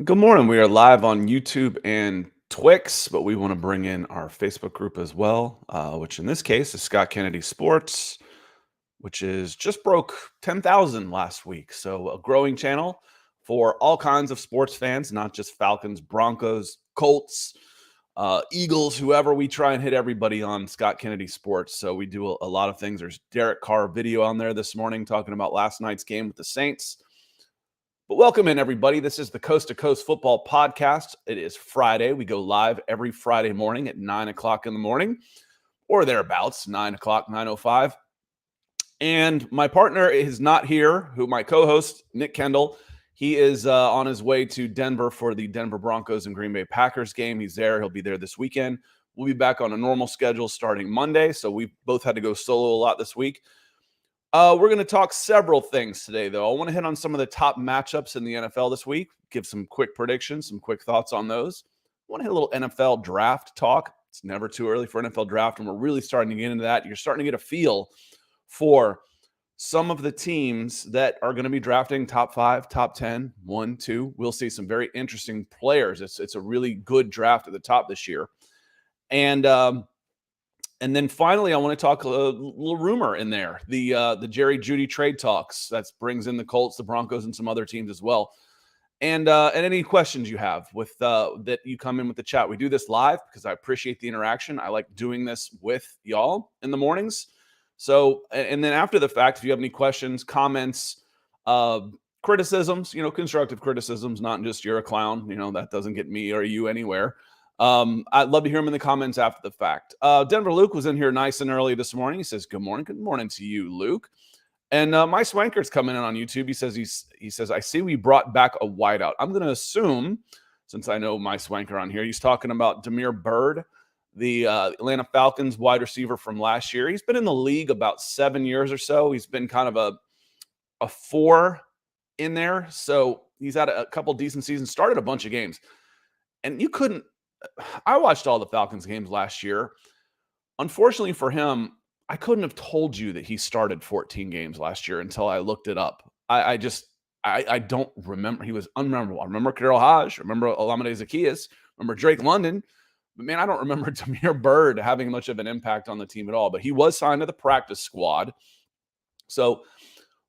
Good morning. We are live on YouTube and Twix, but we want to bring in our Facebook group as well, which in this case is Scott Kennedy Sports, which is just broke 10,000 last week. So a growing channel for all kinds of sports fans, not just Falcons, Broncos, Colts, Eagles, whoever. We try and hit everybody on Scott Kennedy Sports. So we do a lot of things. There's Derek Carr video on there this morning talking about last night's game with the Saints. But welcome in, everybody. This is the Coast to Coast Football Podcast. It is Friday. We go live every Friday morning at 9 o'clock in the morning or thereabouts, 9 o'clock, 9:05. And my partner is not here, my co-host, Nick Kendall. He is on his way to Denver for the Denver Broncos and Green Bay Packers game. He's there. He'll be there this weekend. We'll be back on a normal schedule starting Monday. So we both had to go solo a lot this week. We're going to talk several things today, though. I want to hit on some of the top matchups in the NFL this week, give some quick predictions, some quick thoughts on those. I want to hit a little NFL draft talk. It's never too early for NFL draft, and we're really starting to get into that. You're starting to get a feel for some of the teams that are going to be drafting top 5, top 10, 1, 2. We'll see some very interesting players. It's a really good draft at the top this year. And then finally, I want to talk a little rumor in there, the Jerry Jeudy trade talks. That brings in the Colts, the Broncos, and some other teams as well. And any questions you have with that you come in with the chat. We do this live because I appreciate the interaction. I like doing this with y'all in the mornings. So, and then after the fact, if you have any questions, comments, criticisms, constructive criticisms, not just you're a clown, that doesn't get me or you anywhere. I'd love to hear him in the comments after the fact. Denver Luke was in here nice and early this morning. He says, Good morning to you, Luke. And my Swanker's coming in on YouTube. He says, I see we brought back a wideout. I'm going to assume, since I know my Swanker on here, he's talking about Derrick Bird, the Atlanta Falcons wide receiver from last year. He's been in the league about 7 years or so. He's been kind of a 4 in there. So he's had a couple decent seasons, started a bunch of games. And I watched all the Falcons games last year. Unfortunately for him, I couldn't have told you that he started 14 games last year until I looked it up. I don't remember. He was unmemorable. I remember Carol Hodge. I remember Olamide Zaccheaus. I remember Drake London. But, man, I don't remember Derrick Bird having much of an impact on the team at all. But he was signed to the practice squad. So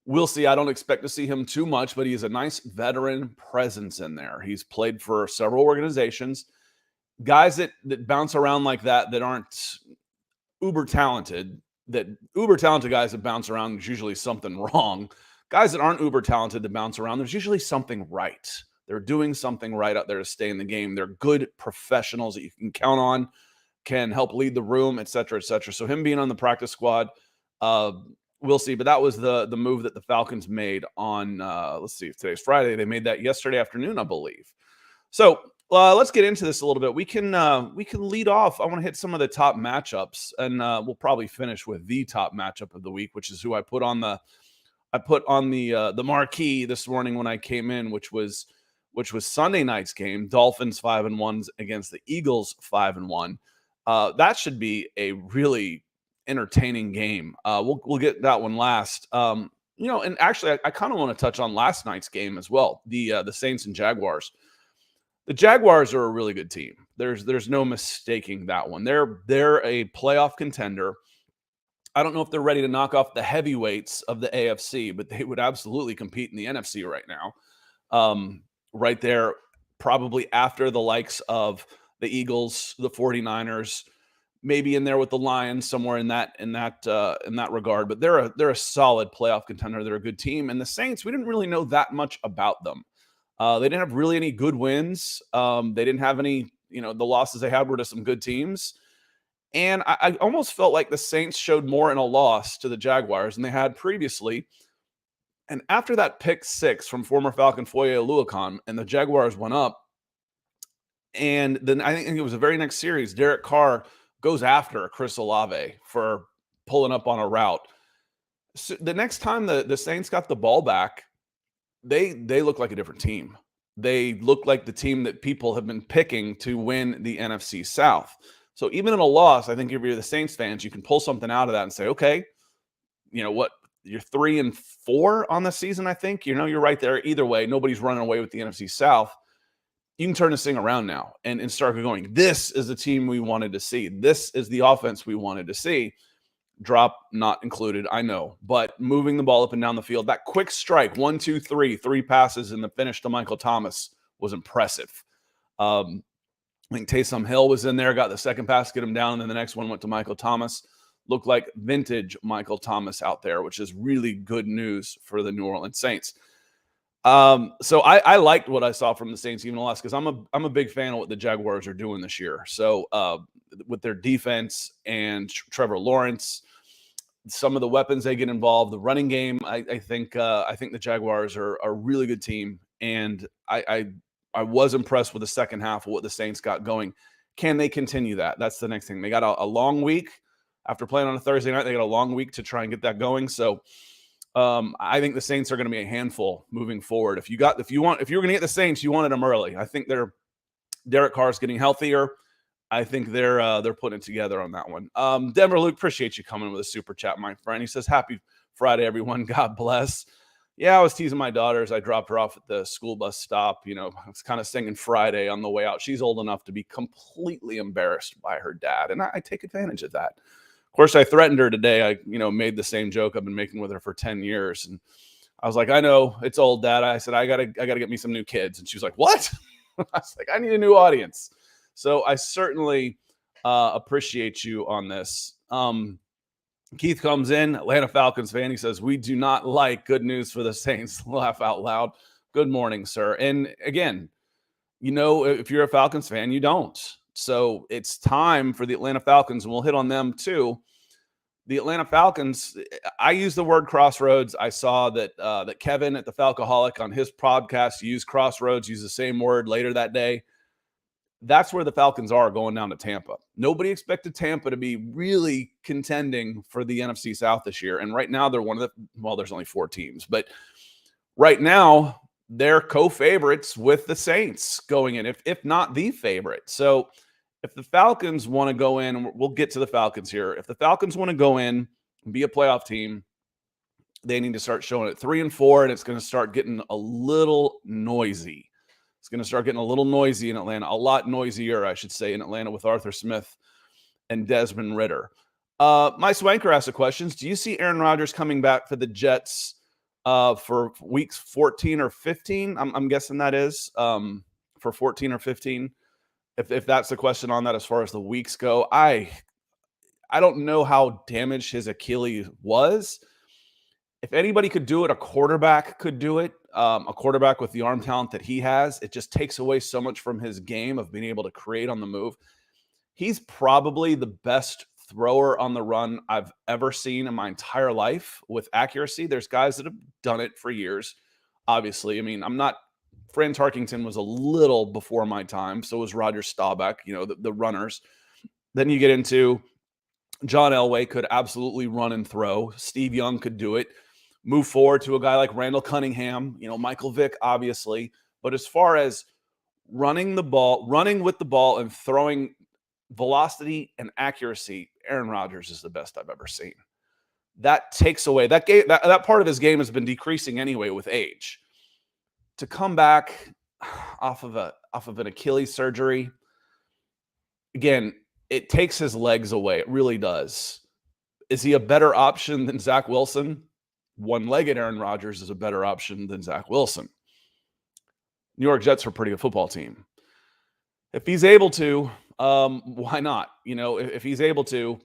we'll see. I don't expect to see him too much, but he is a nice veteran presence in there. He's played for several organizations. Guys that bounce around like that aren't uber talented, guys that bounce around, there's usually something wrong. Guys that aren't uber talented that bounce around, there's usually something right. They're doing something right out there to stay in the game. They're good professionals that you can count on, can help lead the room, et cetera, et cetera. So him being on the practice squad, we'll see. But that was the move that the Falcons made on, let's see, if today's Friday. They made that yesterday afternoon, I believe. So let's get into this a little bit. We can lead off. I want to hit some of the top matchups, and we'll probably finish with the top matchup of the week, which is who I put on the marquee this morning when I came in, which was Sunday night's game. Dolphins 5-1 against the Eagles 5-1. That should be a really entertaining game. We'll get that one last. And actually, I kind of want to touch on last night's game as well. The Saints and Jaguars. The Jaguars are a really good team. There's no mistaking that one. They're a playoff contender. I don't know if they're ready to knock off the heavyweights of the AFC, but they would absolutely compete in the NFC right now. Right there, probably after the likes of the Eagles, the 49ers, maybe in there with the Lions, somewhere in that regard. But they're a solid playoff contender. They're a good team. And the Saints, we didn't really know that much about them. They didn't have really any good wins. They didn't have any, the losses they had were to some good teams. And I almost felt like the Saints showed more in a loss to the Jaguars than they had previously. And after that pick 6 from former Falcon Foye Oluokun, and the Jaguars went up, and then I think it was the very next series, Derek Carr goes after Chris Olave for pulling up on a route. So the next time the Saints got the ball back, they look like a different team. They look like the team that people have been picking to win the NFC South. So even in a loss, I think if you're the Saints fans, you can pull something out of that and say, okay, what? You're 3-4 on the season, I think. You're right there. Either way, nobody's running away with the NFC South. you can turn this thing around now and start going, this is the team we wanted to see. This is the offense we wanted to see. Drop not included, I know, but moving the ball up and down the field, that quick strike, 1, 2, 3, 3 passes in the finish to Michael Thomas was impressive. I think Taysom Hill was in there, got the second pass, get him down, and then the next one went to Michael Thomas. Looked like vintage Michael Thomas out there, which is really good news for the New Orleans Saints. So I liked what I saw from the Saints even less, because I'm a big fan of what the Jaguars are doing this year. So with their defense and Trevor Lawrence, some of the weapons they get involved, the running game, I think the Jaguars are a really good team, and I was impressed with the second half of what the Saints got going. Can they continue that? That's the next thing. They got a long week after playing on a Thursday night. They got a long week to try and get that going. So I think the Saints are going to be a handful moving forward. If you're going to get the Saints, you wanted them early. I think Derek Carr's getting healthier. I think they're putting it together on that one. Denver Luke, appreciate you coming with a super chat, my friend. He says, happy Friday, everyone. God bless. Yeah, I was teasing my daughter as I dropped her off at the school bus stop. I was kind of singing Friday on the way out. She's old enough to be completely embarrassed by her dad, and I take advantage of that. Of course, I threatened her today. I, made the same joke I've been making with her for 10 years. And I was like, I know it's old, Dad. I said, I gotta get me some new kids. And she was like, what? I was like, I need a new audience. So I certainly appreciate you on this. Keith comes in, Atlanta Falcons fan. He says, we do not like good news for the Saints. Laugh out loud. Good morning, sir. And again, if you're a Falcons fan, you don't. So it's time for the Atlanta Falcons, and we'll hit on them too. The Atlanta Falcons, I use the word crossroads. I saw that Kevin at the Falcoholic on his podcast used crossroads, used the same word later that day. That's where the Falcons are going down to Tampa. Nobody expected Tampa to be really contending for the NFC South this year. And right now they're there's only 4 teams, but right now they're co-favorites with the Saints going in, if not the favorite. So if the Falcons want to go in, and we'll get to the Falcons here. If the Falcons want to go in and be a playoff team, they need to start showing it 3-4, and it's going to start getting a little noisy. It's going to start getting a little noisy in Atlanta, a lot noisier, I should say, in Atlanta with Arthur Smith and Desmond Ridder. My Swanker asked the questions. Do you see Aaron Rodgers coming back for the Jets for weeks 14 or 15? I'm guessing that is for 14 or 15. If that's the question on that as far as the weeks go. I don't know how damaged his Achilles was. If anybody could do it, a quarterback could do it. A quarterback with the arm talent that he has, it just takes away so much from his game of being able to create on the move. He's probably the best thrower on the run I've ever seen in my entire life with accuracy. There's guys that have done it for years, obviously. I mean, Fran Tarkington was a little before my time. So was Roger Staubach, the runners. Then you get into John Elway could absolutely run and throw. Steve Young could do it. Move forward to a guy like Randall Cunningham, Michael Vick, obviously. But as far as running with the ball and throwing velocity and accuracy, Aaron Rodgers is the best I've ever seen. That takes away that part of his game has been decreasing anyway with age. To come back off of an Achilles surgery, again, it takes his legs away. It really does. Is he a better option than Zach Wilson? One-legged Aaron Rodgers is a better option than Zach Wilson. New York Jets are a pretty good football team. If he's able to, why not? If he's able to,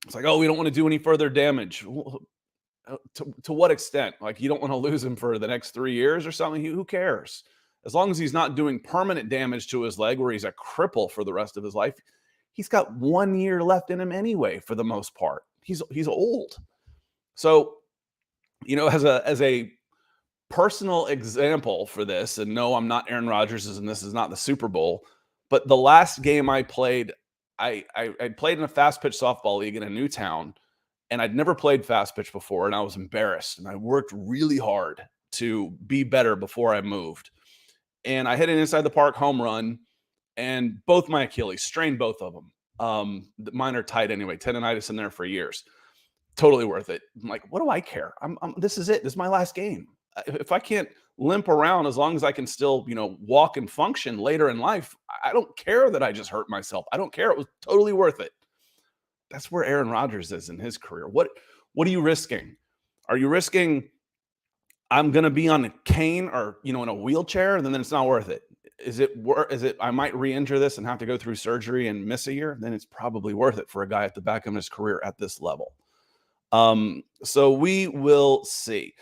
it's like, oh, we don't want to do any further damage. To what extent? Like, you don't want to lose him for the next 3 years or something? Who cares? As long as he's not doing permanent damage to his leg where he's a cripple for the rest of his life, he's got 1 year left in him anyway, for the most part. He's old. So, as a personal example for this, and no, I'm not Aaron Rodgers, and this is not the Super Bowl, but the last game I played, I played in a fast pitch softball league in a new town, and I'd never played fast pitch before, and I was embarrassed, and I worked really hard to be better before I moved. And I hit an inside the park home run, and both my Achilles, strained both of them. Mine are tight anyway, tendonitis in there for years. Totally worth it. I'm like, what do I care? This is it. This is my last game. If I can't limp around as long as I can still, walk and function later in life. I don't care that I just hurt myself. I don't care. It was totally worth it. That's where Aaron Rodgers is in his career. What are you risking? Are you risking I'm going to be on a cane or, in a wheelchair, and then it's not worth it? Is it I might re-injure this and have to go through surgery and miss a year? Then it's probably worth it for a guy at the back of his career at this level. So we will see.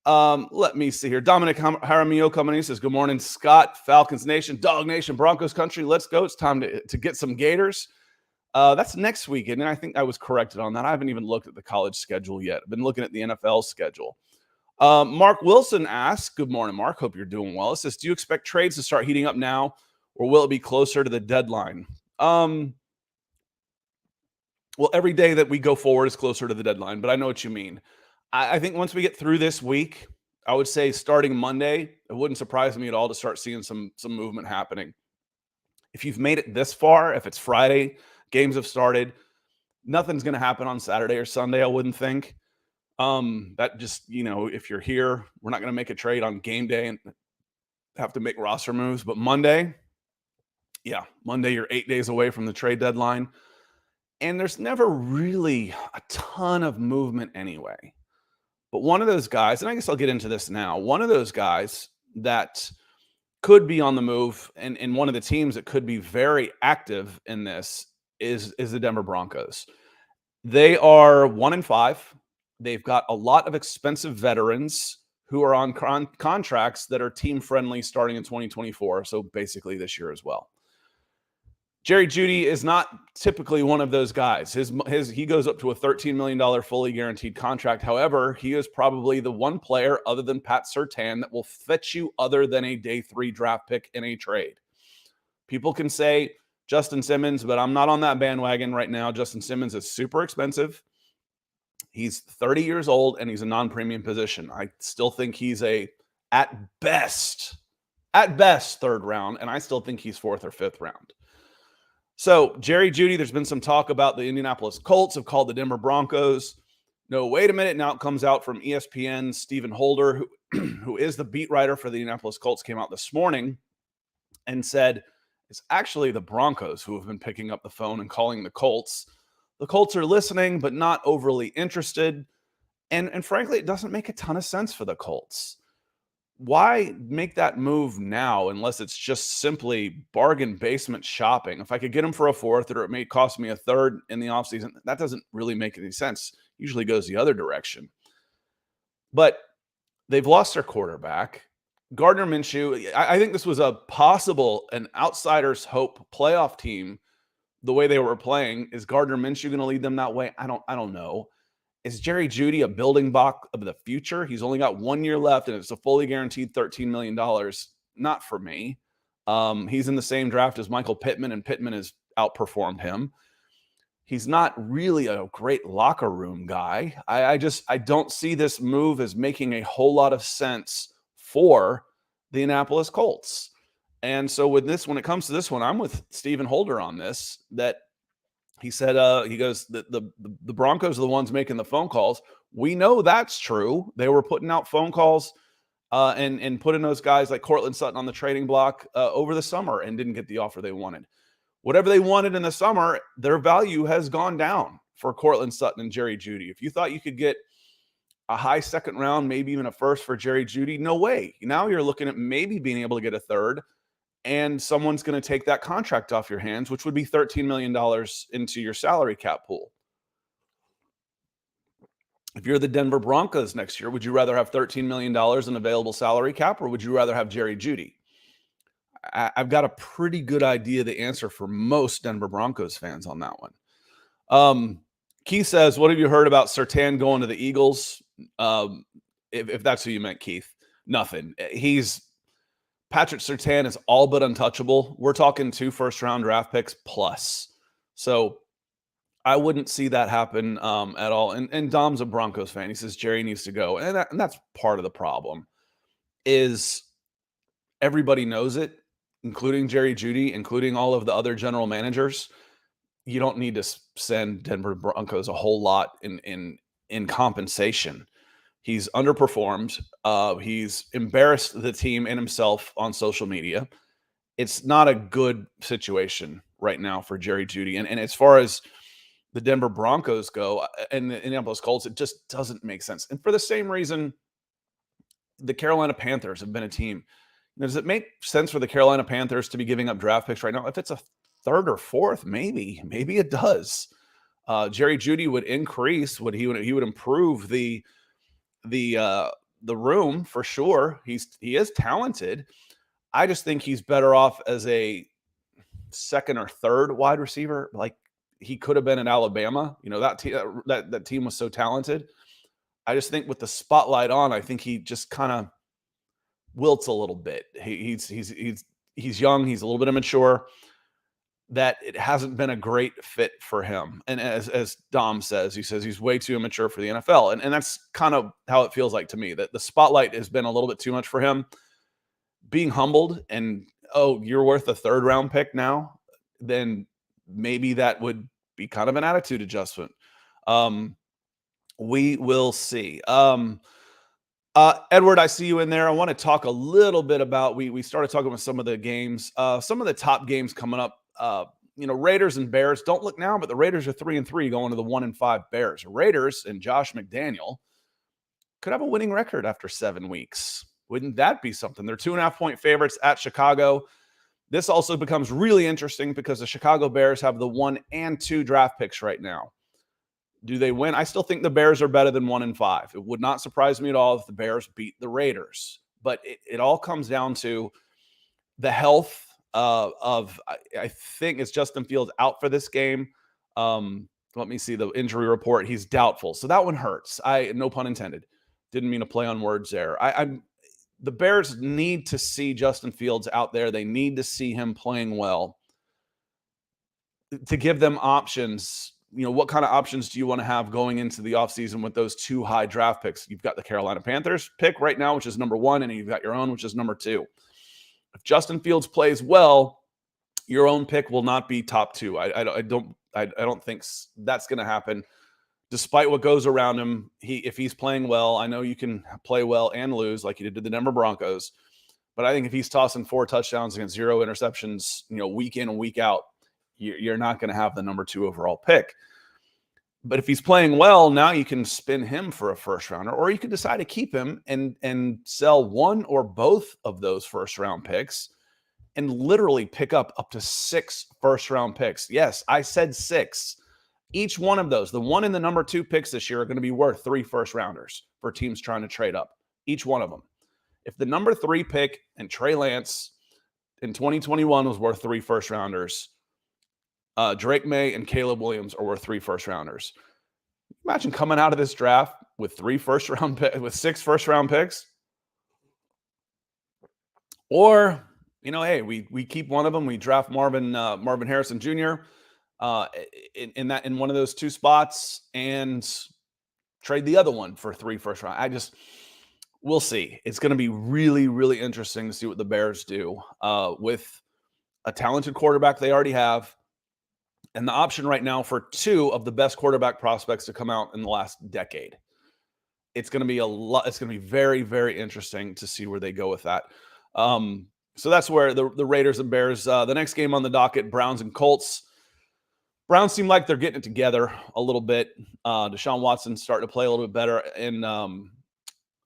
Let me see here. Dominic Jaramillo coming in, says, good morning, Scott, Falcons Nation, Dog Nation, Broncos Country. Let's go. It's time to get some Gators. That's next weekend, and I think I was corrected on that. I haven't even looked at the college schedule yet. I've been looking at the NFL schedule. Mark Wilson asks, good morning, Mark. Hope you're doing well. It says, do you expect trades to start heating up now, or will it be closer to the deadline? Well, every day that we go forward is closer to the deadline, but I know what you mean. I think once we get through this week, I would say starting Monday, it wouldn't surprise me at all to start seeing some movement happening. If you've made it this far, if it's Friday, games have started, nothing's going to happen on Saturday or Sunday, I wouldn't think. That just, if you're here, we're not going to make a trade on game day and have to make roster moves. But Monday, you're 8 days away from the trade deadline. And there's never really a ton of movement anyway. But one of those guys, and I guess I'll get into this now, one of those guys that could be on the move and one of the teams that could be very active in this is the Denver Broncos. They are 1-5. They've got a lot of expensive veterans who are on contracts that are team-friendly starting in 2024, so basically this year as well. Jerry Jeudy is not typically one of those guys. He goes up to a $13 million fully guaranteed contract. However, he is probably the one player other than Pat Surtain that will fetch you other than a day 3 draft pick in a trade. People can say Justin Simmons, but I'm not on that bandwagon right now. Justin Simmons is super expensive. He's 30 years old, and he's a non-premium position. I still think he's at best, third round, and I still think he's 4th or 5th round. So, Jerry Jeudy, there's been some talk about the Indianapolis Colts have called the Denver Broncos. No, wait a minute. Now it comes out from ESPN, Stephen Holder, who is the beat writer for the Indianapolis Colts, came out this morning and said it's actually the Broncos who have been picking up the phone and calling the Colts. The Colts are listening, but not overly interested. And frankly, it doesn't make a ton of sense for the Colts. Why make that move now unless it's just simply bargain basement shopping? If I could get him for a 4th, or it may cost me a 3rd in the offseason, that doesn't really make any sense. Usually goes the other direction. But they've lost their quarterback. Gardner Minshew, I think this was an outsider's hope playoff team. The way they were playing, is Gardner Minshew going to lead them that way? I don't know. Is Jerry Jeudy a building block of the future? He's only got 1 year left, and it's a fully guaranteed $13 million. Not for me. He's in the same draft as Michael Pittman, and Pittman has outperformed him. He's not really a great locker room guy. I don't see this move as making a whole lot of sense for the Indianapolis Colts. And so when it comes to this one, I'm with Stephen Holder on this, that he said, he goes, the Broncos are the ones making the phone calls. We know that's true. They were putting out phone calls and putting those guys like Cortland Sutton on the trading block over the summer and didn't get the offer they wanted. Whatever they wanted in the summer, their value has gone down for Cortland Sutton and Jerry Jeudy. If you thought you could get a high 2nd round, maybe even a 1st for Jerry Jeudy, no way. Now you're looking at maybe being able to get a 3rd. And someone's going to take that contract off your hands, which would be $13 million into your salary cap pool. If you're the Denver Broncos next year, would you rather have $13 million in available salary cap, or would you rather have Jerry Jeudy? I've got a pretty good idea the answer for most Denver Broncos fans on that one. Keith says, what have you heard about Surtain going to the Eagles? If that's who you meant, Keith. Nothing. Patrick Surtain is all but untouchable. We're talking 2 first-round draft picks plus. So I wouldn't see that happen at all. And Dom's a Broncos fan. He says Jerry needs to go. And that's part of the problem, is everybody knows it, including Jerry Jeudy, including all of the other general managers. You don't need to send Denver Broncos a whole lot in compensation He's underperformed. He's embarrassed the team and himself on social media. It's not a good situation right now for Jerry Jeudy. And as far as the Denver Broncos go and the Indianapolis Colts, it just doesn't make sense. And for the same reason, the Carolina Panthers have been a team. Does it make sense for the Carolina Panthers to be giving up draft picks right now? If it's a third or fourth, maybe it does. Jerry Jeudy would increase. He would improve the room for sure. He is talented. I just think he's better off as a second or third wide receiver. Like he could have been in Alabama. That team was so talented. I just think with the spotlight on, I think he just kind of wilts a little bit. He's young. He's a little bit immature. That it hasn't been a great fit for him. And as Dom says, he says he's way too immature for the NFL. And that's kind of how it feels like to me, that the spotlight has been a little bit too much for him. Being humbled and, oh, you're worth a third round pick now, then maybe that would be kind of an attitude adjustment. We will see. Edward, I see you in there. I want to talk a little bit about, we started talking about some of the games, some of the top games coming up. Raiders and Bears, don't look now, but the Raiders are 3-3 going to the 1-5 Bears. Raiders and Josh McDaniel could have a winning record after 7 weeks. Wouldn't that be something? They're 2.5-point favorites at Chicago. This also becomes really interesting because the Chicago Bears have the 1 and 2 draft picks right now. Do they win? I still think the Bears are better than 1-5. It would not surprise me at all if the Bears beat the Raiders. But it all comes down to the health of I think it's Justin Fields out for this game. Let me see the injury report. He's doubtful. So that one hurts. No pun intended. Didn't mean to play on words there. The Bears need to see Justin Fields out there. They need to see him playing well to give them options. What kind of options do you want to have going into the offseason with those 2 high draft picks? You've got the Carolina Panthers pick right now, which is number 1, and you've got your own, which is number 2. If Justin Fields plays well, your own pick will not be top 2. I don't think that's going to happen. Despite what goes around him, if he's playing well, I know you can play well and lose like you did to the Denver Broncos. But I think if he's tossing 4 touchdowns against 0 interceptions, week in and week out, you're not going to have the number 2 overall pick. But if he's playing well, now you can spin him for a first rounder, or you can decide to keep him and sell one or both of those first round picks and literally pick up to 6 first round picks. Yes, I said 6. Each one of those, the 1 and the number 2 picks this year, are going to be worth 3 first rounders for teams trying to trade up. Each one of them. If the number 3 pick and Trey Lance in 2021 was worth 3 first rounders, Drake May and Caleb Williams are worth 3 first rounders. Imagine coming out of this draft with 6 first round picks. Or, hey, we keep one of them. We draft Marvin Harrison Jr. In one of those 2 spots and trade the other one for 3 first round. We'll see. It's going to be really, really interesting to see what the Bears do with a talented quarterback they already have, and the option right now for 2 of the best quarterback prospects to come out in the last decade. It's going to be It's going to be very, very interesting to see where they go with that. So that's where the Raiders and Bears. The next game on the docket, Browns and Colts. Browns seem like they're getting it together a little bit. Deshaun Watson starting to play a little bit better and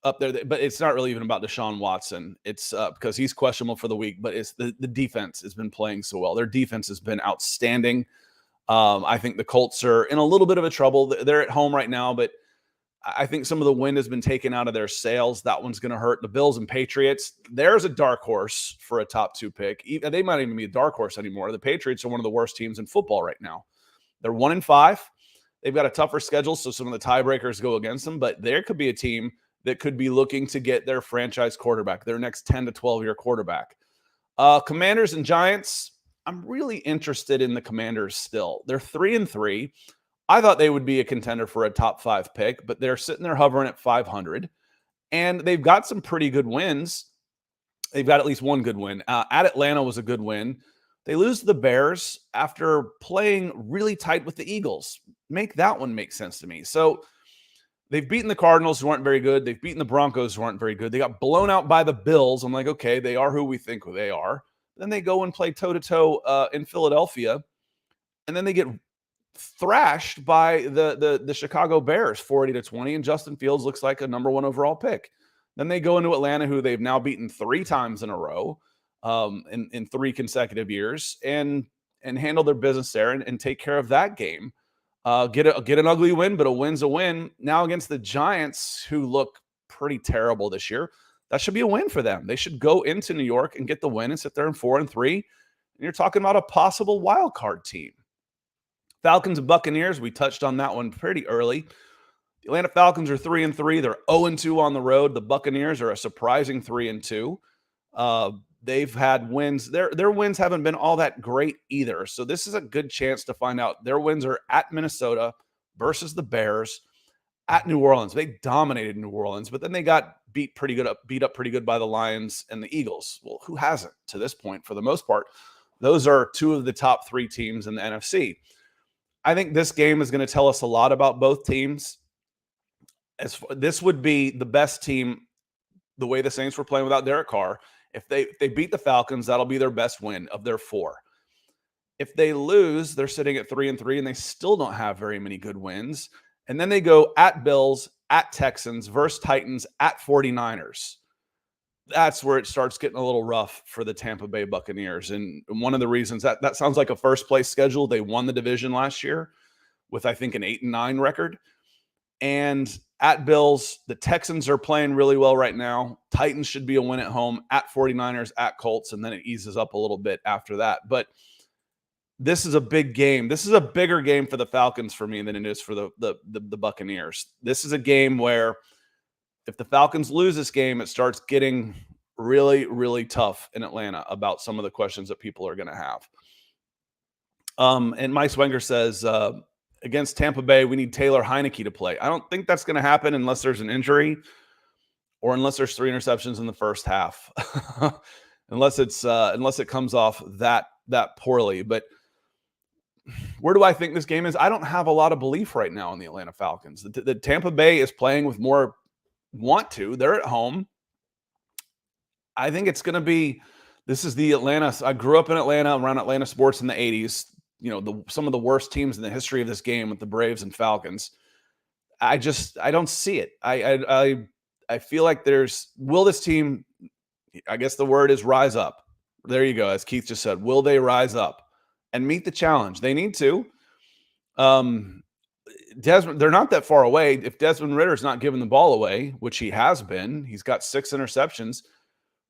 up there. But it's not really even about Deshaun Watson. It's because he's questionable for the week. But it's the defense has been playing so well. Their defense has been outstanding. I think the Colts are in a little bit of a trouble. They're at home right now, but I think some of the wind has been taken out of their sails. That one's going to hurt. The Bills and Patriots, there's a dark horse for a top 2 pick. They might even be a dark horse anymore. The Patriots are one of the worst teams in football right now. They're 1-5. They've got a tougher schedule, so some of the tiebreakers go against them, but there could be a team that could be looking to get their franchise quarterback, their next 10 to 12-year quarterback. Commanders and Giants, I'm really interested in the Commanders still. They're 3-3. I thought they would be a contender for a top 5 pick, but they're sitting there hovering at 500. And they've got some pretty good wins. They've got at least one good win. At Atlanta was a good win. They lose to the Bears after playing really tight with the Eagles. Make that one make sense to me. So they've beaten the Cardinals, who aren't very good. They've beaten the Broncos, who aren't very good. They got blown out by the Bills. I'm like, okay, they are who we think they are. Then they go and play toe-to-toe in Philadelphia, and then they get thrashed by the Chicago Bears 40-20, and Justin Fields looks like a number 1 overall pick. Then they go into Atlanta, who they've now beaten 3 times in a row in 3 consecutive years, and handle their business there and take care of that game. Get an ugly win, but a win's a win. Now against the Giants, who look pretty terrible this year, that should be a win for them. They should go into New York and get the win and sit there in 4-3. And you're talking about a possible wild card team. Falcons and Buccaneers, we touched on that one pretty early. The Atlanta Falcons are 3-3. They're 0-2 on the road. The Buccaneers are a surprising 3-2. They've had wins. Their wins haven't been all that great either. So this is a good chance to find out. Their wins are at Minnesota versus the Bears, at New Orleans. They dominated New Orleans, but then they got beat up pretty good by the Lions and the Eagles. Well, who hasn't to this point for the most part? Those are 2 of the top 3 teams in the NFC. I think this game is going to tell us a lot about both teams. This would be the best team, the way the Saints were playing without Derek Carr. If they beat the Falcons, that'll be their best win of their 4. If they lose, they're sitting at 3-3, and they still don't have very many good wins. And then they go at Bills, at Texans, versus Titans, at 49ers. That's where it starts getting a little rough for the Tampa Bay Buccaneers. And one of the reasons that sounds like a first-place schedule. They won the division last year with, I think, an 8-9 record. And at Bills, the Texans are playing really well right now. Titans should be a win at home, at 49ers, at Colts, and then it eases up a little bit after that. But this is a big game. This is a bigger game for the Falcons for me than it is for the Buccaneers. This is a game where if the Falcons lose this game, it starts getting really, really tough in Atlanta about some of the questions that people are going to have. And Mike Swenger says, against Tampa Bay, we need Taylor Heineke to play. I don't think that's going to happen unless there's an injury or unless there's 3 interceptions in the first half, unless it comes off that poorly. But where do I think this game is? I don't have a lot of belief right now in the Atlanta Falcons. The Tampa Bay is playing with more want to. They're at home. I think it's going to be, this is the Atlanta. I grew up in Atlanta, around Atlanta sports in the 80s. Some of the worst teams in the history of this game with the Braves and Falcons. I don't see it. I feel like will this team, I guess the word is rise up. There you go. As Keith just said, will they rise up and meet the challenge? They need to. They're not that far away. If Desmond Ritter's not giving the ball away, which he has been, he's got 6 interceptions.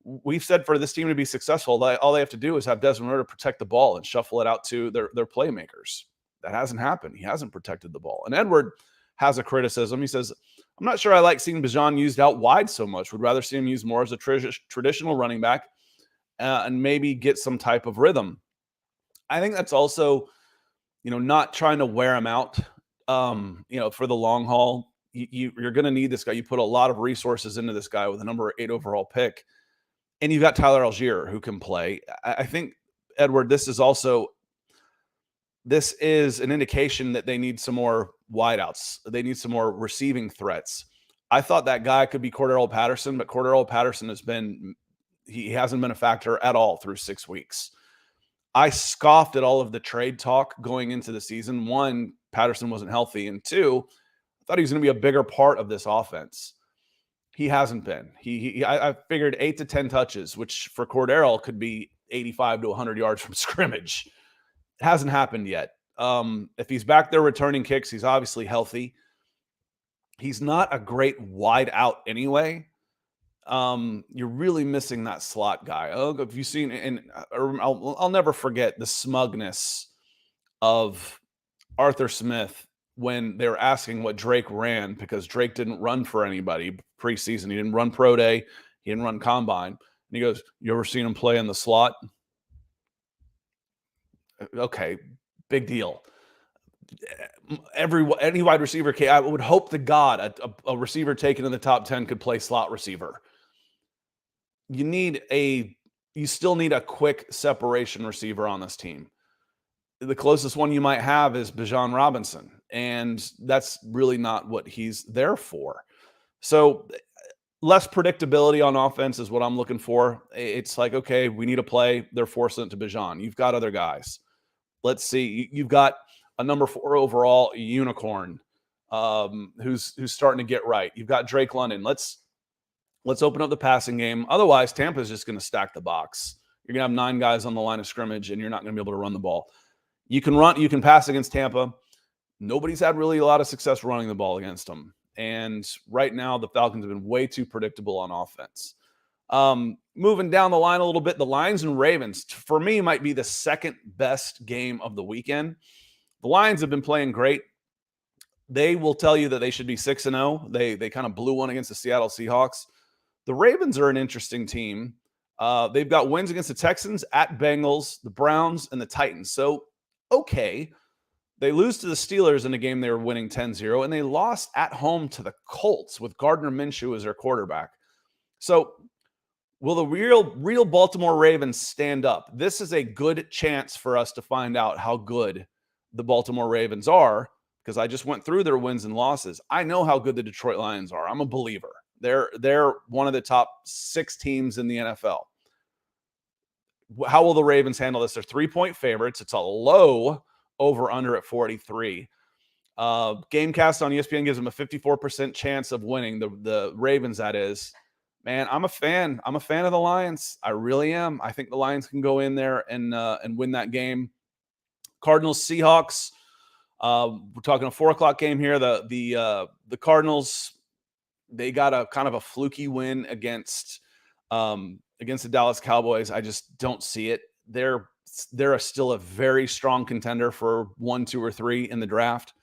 We've said for this team to be successful, all they have to do is have Desmond Ridder protect the ball and shuffle it out to their playmakers. That hasn't happened. He hasn't protected the ball. And Edward has a criticism. He says, I'm not sure I like seeing Bijan used out wide so much. Would rather see him used more as a traditional running back and going get some type of rhythm. I think that's also, not trying to wear him out, for the long haul. You're going to need this guy. You put a lot of resources into this guy with a number 8 overall pick. And you've got Tyler Algier who can play. I think, Edward, this is an indication that they need some more wideouts. They need some more receiving threats. I thought that guy could be Cordarrelle Patterson, but Cordarrelle Patterson hasn't been a factor at all through 6 weeks. I scoffed at all of the trade talk going into the season. 1, Patterson wasn't healthy, and 2, I thought he was going to be a bigger part of this offense. He hasn't been. I figured 8 to 10 touches, which for Cordarrelle could be 85 to 100 yards from scrimmage. It hasn't happened yet. If he's back there returning kicks, he's obviously healthy. He's not a great wide out anyway. You're really missing that slot guy. Have you seen? And I'll never forget the smugness of Arthur Smith when they were asking what Drake ran, because Drake didn't run for anybody preseason. He didn't run pro day. He didn't run combine. And he goes, "You ever seen him play in the slot?" Okay, big deal. Any wide receiver, I would hope to God a receiver taken in the top 10 could play slot receiver. You still need a quick separation receiver on this team. The closest one you might have is Bijan Robinson, and that's really not what he's there for. So less predictability on offense is what I'm looking for. It's like, okay, we need a play. They're forcing it to Bijan. You've got other guys. Let's see. You've got a number 4 overall unicorn who's starting to get right. You've got Drake London. Let's open up the passing game. Otherwise, Tampa's just going to stack the box. You're going to have 9 guys on the line of scrimmage, and you're not going to be able to run the ball. You can pass against Tampa. Nobody's had really a lot of success running the ball against them. And right now, the Falcons have been way too predictable on offense. Moving down the line a little bit, the Lions and Ravens, for me, might be the second best game of the weekend. The Lions have been playing great. They will tell you that they should be 6-0. They kind of blew one against the Seattle Seahawks. The Ravens are an interesting team. They've got wins against the Texans, at Bengals, the Browns, and the Titans. So, okay. They lose to the Steelers in a game they were winning 10-0, and they lost at home to the Colts with Gardner Minshew as their quarterback. So will the real Baltimore Ravens stand up? This is a good chance for us to find out how good the Baltimore Ravens are, because I just went through their wins and losses. I know how good the Detroit Lions are. I'm a believer. They're one of the top 6 teams in the NFL. How will the Ravens handle this? They're 3-point favorites. It's a low over-under at 43. Gamecast on ESPN gives them a 54% chance of winning. The Ravens, that is. Man, I'm a fan. I'm a fan of the Lions. I really am. I think the Lions can go in there and win that game. Cardinals, Seahawks. We're talking a 4:00 game here. The Cardinals, they got a kind of a fluky win against the Dallas Cowboys. I just don't see it. They're still a very strong contender for 1, 2, or 3 in the draft.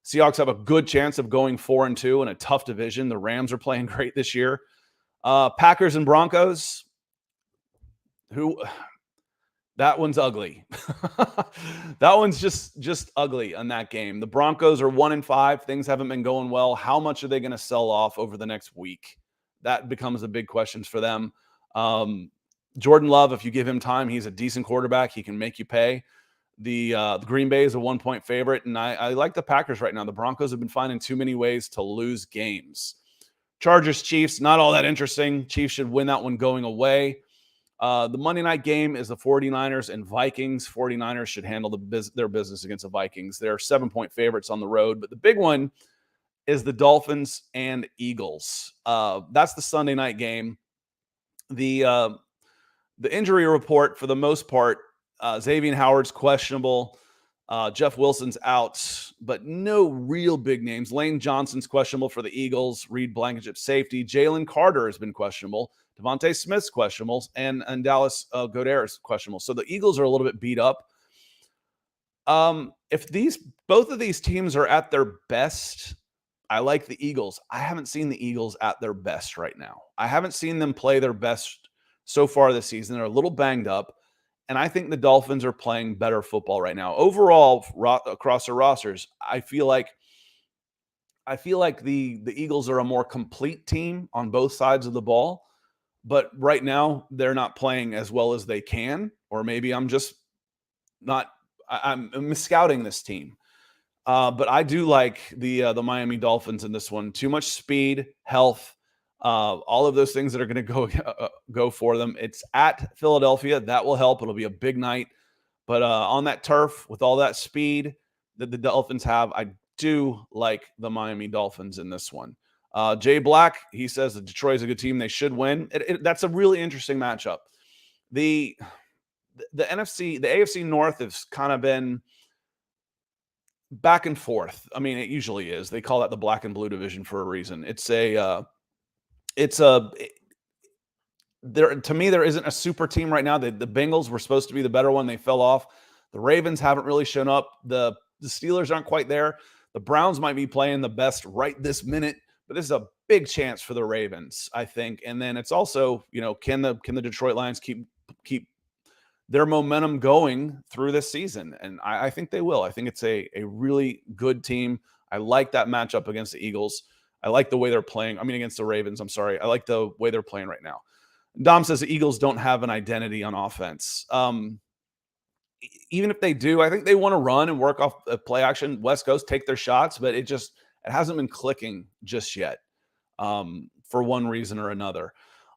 Seahawks have a good chance of going 4-2 in a tough division. The Rams are playing great this year. Packers and Broncos. That one's ugly. That one's just ugly on that game. The Broncos are 1-5. Things haven't been going well. How much are they going to sell off over the next week? That becomes a big question for them. Jordan Love, if you give him time, he's a decent quarterback. He can make you pay. The Green Bay is a 1-point favorite, and I like the Packers right now. The Broncos have been finding too many ways to lose games. Chargers, Chiefs, not all that interesting. Chiefs should win that one going away. The Monday night game is the 49ers and Vikings. 49ers should handle their business against the Vikings. They're 7-point favorites on the road, but the big one is the Dolphins and Eagles. That's the Sunday night game. The injury report, for the most part, Xavier Howard's questionable. Jeff Wilson's out, but no real big names. Lane Johnson's questionable for the Eagles. Reed Blankenship, safety. Jalen Carter has been questionable. Devontae Smith's questionable. And Dallas Goedert is questionable. So the Eagles are a little bit beat up. If both of these teams are at their best, I like the Eagles. I haven't seen the Eagles at their best right now. I haven't seen them play their best so far this season. They're a little banged up, and I think the Dolphins are playing better football right now. Overall, across their rosters, I feel like the Eagles are a more complete team on both sides of the ball, but right now they're not playing as well as they can, or maybe I'm mis-scouting this team. But I do like the Miami Dolphins in this one. Too much speed, health, all of those things that are going to go for them. It's at Philadelphia. That will help. It'll be a big night. But on that turf, with all that speed that the Dolphins have, I do like the Miami Dolphins in this one. Jay Black, he says that Detroit's a good team. They should win. That's a really interesting matchup. The AFC North has kind of been back and forth. I mean, it usually is. They call that the black and blue division for a reason. To me, there isn't a super team right now. The Bengals were supposed to be the better one. They fell off. The Ravens haven't really shown up. The Steelers aren't quite there. The Browns might be playing the best right this minute, but this is a big chance for the Ravens, I think. And then it's also, can the Detroit Lions keep their momentum going through this season? And I think they will. I think it's a really good team. I like that matchup against the Eagles. I like the way they're playing. Against the Ravens, I'm sorry. I like the way they're playing right now. Dom says the Eagles don't have an identity on offense. even if they do, I think they want to run and work off the play action. West Coast, take their shots, but it hasn't been clicking just yet, for one reason or another.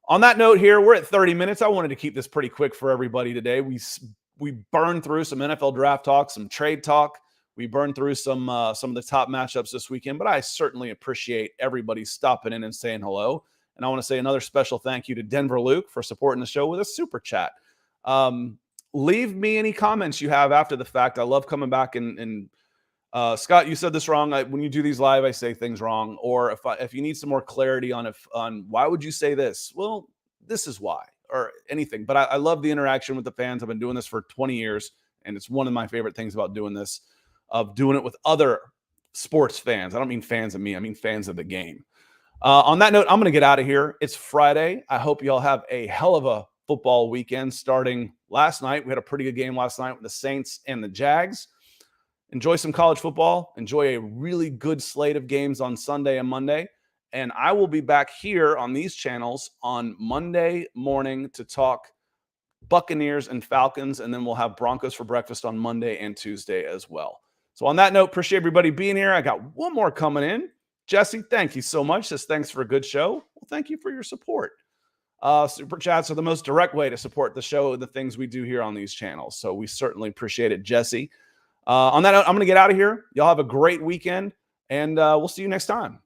On that note here, we're at 30 minutes. I wanted to keep this pretty quick for everybody today. We burned through some NFL draft talk, some trade talk. We burned through some of the top matchups this weekend, but I certainly appreciate everybody stopping in and saying hello. And I want to say another special thank you to Denver Luke for supporting the show with a super chat. Leave me any comments you have after the fact. I love coming back and Scott, you said this wrong. When you do these live, I say things wrong. Or if you need some more clarity on why would you say this? Well, this is why, or anything. But I love the interaction with the fans. I've been doing this for 20 years, and it's one of my favorite things about doing this, of doing it with other sports fans. I don't mean fans of me. I mean fans of the game. On that note, I'm going to get out of here. It's Friday. I hope you all have a hell of a football weekend starting last night. We had a pretty good game last night with the Saints and the Jags. Enjoy some college football. Enjoy a really good slate of games on Sunday and Monday. And I will be back here on these channels on Monday morning to talk Buccaneers and Falcons. And then we'll have Broncos for breakfast on Monday and Tuesday as well. So on that note, appreciate everybody being here. I got one more coming in. Jesse, thank you so much. Says thanks for a good show. Well, thank you for your support. Super chats are the most direct way to support the show and the things we do here on these channels. So we certainly appreciate it, Jesse. On that note, I'm going to get out of here. Y'all have a great weekend, and we'll see you next time.